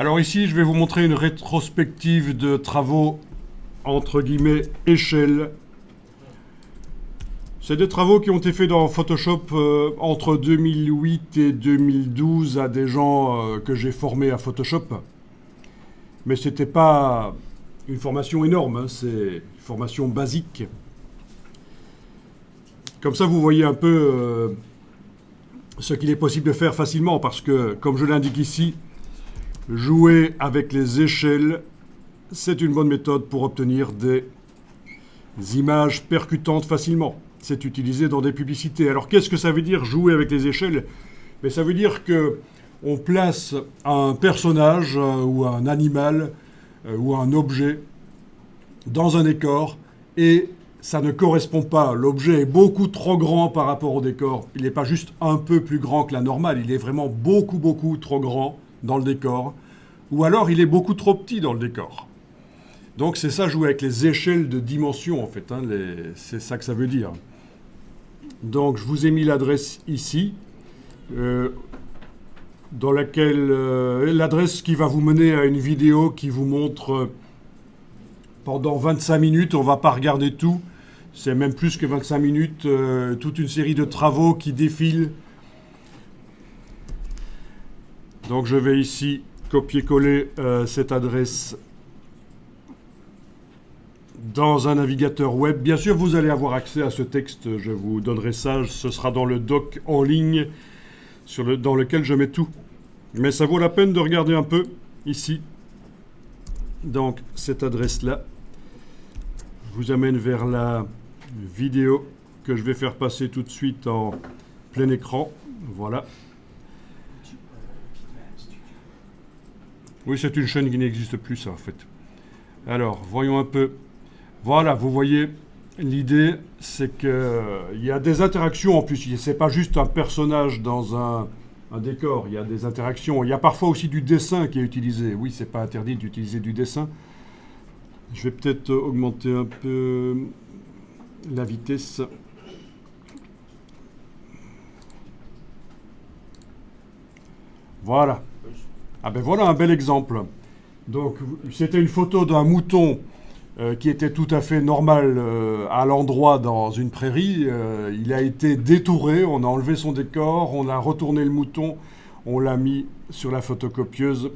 Alors ici, je vais vous montrer une rétrospective de travaux entre guillemets échelle. C'est des travaux qui ont été faits dans Photoshop entre 2008 et 2012 à des gens que j'ai formés à Photoshop. Mais ce n'était pas une formation énorme, hein, c'est une formation basique. Comme ça, vous voyez un peu ce qu'il est possible de faire facilement, parce que, comme je l'indique ici, jouer avec les échelles, c'est une bonne méthode pour obtenir des images percutantes facilement. C'est utilisé dans des publicités. Alors, qu'est-ce que ça veut dire jouer avec les échelles? Mais ça veut dire qu'on place un personnage ou un animal ou un objet dans un décor et ça ne correspond pas. L'objet est beaucoup trop grand par rapport au décor. Il n'est pas juste un peu plus grand que la normale, il est vraiment beaucoup trop grand dans le décor. Ou alors il est beaucoup trop petit dans le décor. Donc c'est ça, jouer avec les échelles de dimension en fait, hein, c'est ça que ça veut dire. Donc je vous ai mis l'adresse ici, dans laquelle l'adresse qui va vous mener à une vidéo qui vous montre pendant 25 minutes, on ne va pas regarder tout, c'est même plus que 25 minutes, toute une série de travaux qui défilent. Donc je vais ici copier-coller cette adresse dans un navigateur web. Bien sûr, vous allez avoir accès à ce texte, je vous donnerai ça, ce sera dans le doc en ligne dans lequel je mets tout. Mais ça vaut la peine de regarder un peu ici. Donc, cette adresse-là vous amène vers la vidéo que je vais faire passer tout de suite en plein écran. Voilà. Oui, c'est une chaîne qui n'existe plus, ça, en fait. Alors, voyons un peu. Voilà, vous voyez, l'idée, c'est qu'il y a des interactions en plus. Ce n'est pas juste un personnage dans un décor, il y a des interactions. Il y a parfois aussi du dessin qui est utilisé. Oui, ce n'est pas interdit d'utiliser du dessin. Je vais peut-être augmenter un peu la vitesse. Voilà. Ah ben voilà un bel exemple. Donc, c'était une photo d'un mouton qui était tout à fait normal à l'endroit dans une prairie. Il a été détouré, on a enlevé son décor, on a retourné le mouton, on l'a mis sur la photocopieuse,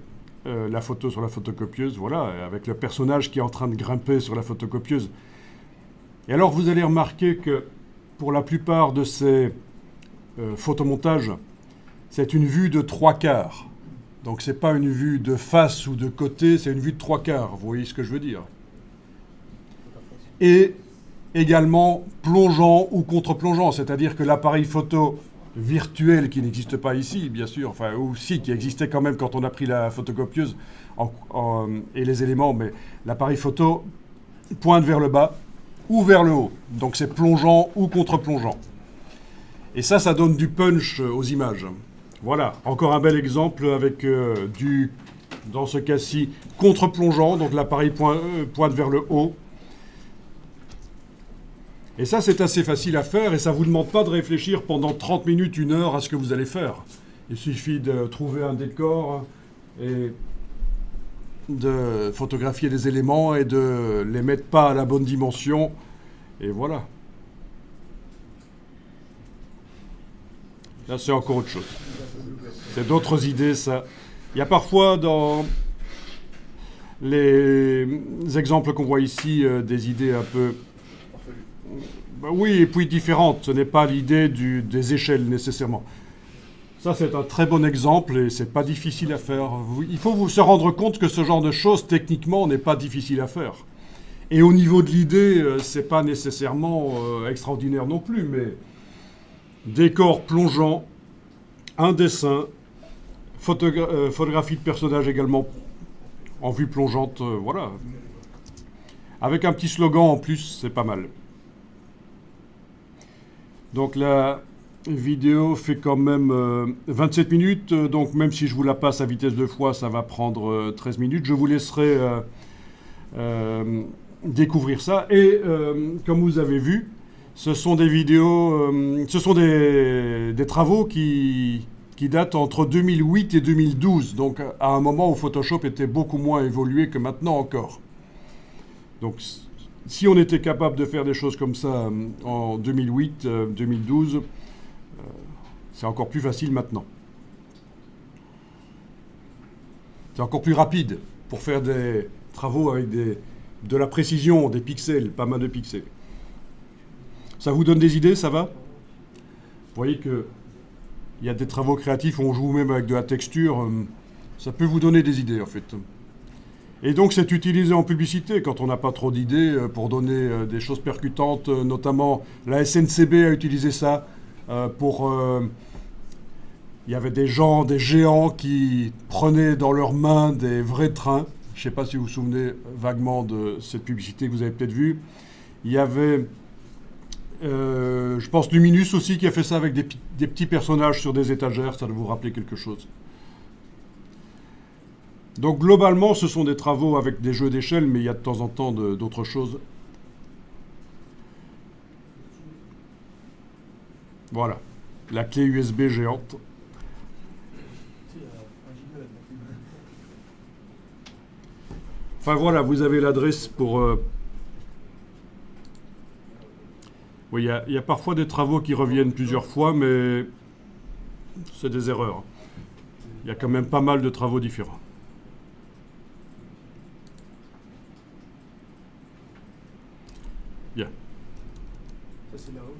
la photo sur la photocopieuse, voilà, avec le personnage qui est en train de grimper sur la photocopieuse. Et alors vous allez remarquer que pour la plupart de ces photomontages, c'est une vue de 3/4. Donc c'est pas une vue de face ou de côté, c'est une vue de 3/4, vous voyez ce que je veux dire? Et également plongeant ou contre-plongeant, c'est-à-dire que l'appareil photo virtuel qui n'existe pas ici, bien sûr, enfin, ou si, qui existait quand même quand on a pris la photocopieuse et les éléments, mais l'appareil photo pointe vers le bas ou vers le haut. Donc c'est plongeant ou contre-plongeant. Et ça donne du punch aux images. Voilà, encore un bel exemple avec dans ce cas-ci, contre-plongeant, donc l'appareil pointe vers le haut. Et ça, c'est assez facile à faire et ça ne vous demande pas de réfléchir pendant 30 minutes, 1 heure à ce que vous allez faire. Il suffit de trouver un décor et de photographier les éléments et de les mettre pas à la bonne dimension. Et voilà. Là, c'est encore autre chose. C'est d'autres idées, ça. Il y a parfois dans les exemples qu'on voit ici des idées un peu... oui, et puis différentes. Ce n'est pas l'idée des échelles nécessairement. Ça, c'est un très bon exemple et c'est pas difficile à faire. Il faut se rendre compte que ce genre de choses, techniquement, n'est pas difficile à faire. Et au niveau de l'idée, c'est pas nécessairement extraordinaire non plus, mais décor plongeant, un dessin, photographie de personnage également en vue plongeante, voilà. Avec un petit slogan en plus, c'est pas mal. Donc la vidéo fait quand même 27 minutes, donc même si je vous la passe à vitesse de fois, ça va prendre 13 minutes. Je vous laisserai découvrir ça. Et comme vous avez vu, ce sont des vidéos, ce sont des travaux qui qui date entre 2008 et 2012, donc à un moment où Photoshop était beaucoup moins évolué que maintenant encore. Donc si on était capable de faire des choses comme ça en 2008, 2012, c'est encore plus facile maintenant. C'est encore plus rapide pour faire des travaux avec de la précision, des pixels, pas mal de pixels. Ça vous donne des idées, ça va? Vous voyez que il y a des travaux créatifs où on joue même avec de la texture. Ça peut vous donner des idées, en fait. Et donc, c'est utilisé en publicité quand on n'a pas trop d'idées pour donner des choses percutantes. Notamment, la SNCB a utilisé ça pour... il y avait des gens, des géants qui prenaient dans leurs mains des vrais trains. Je ne sais pas si vous vous souvenez vaguement de cette publicité que vous avez peut-être vue. Il y avait... je pense Luminus aussi qui a fait ça avec des petits personnages sur des étagères, ça doit vous rappeler quelque chose. Donc globalement, ce sont des travaux avec des jeux d'échelle, mais il y a de temps en temps d'autres choses. Voilà, la clé USB géante. Enfin voilà, vous avez l'adresse pour... Oui, il y a parfois des travaux qui reviennent plusieurs fois, mais c'est des erreurs. Il y a quand même pas mal de travaux différents. Bien. Ça, c'est là-haut,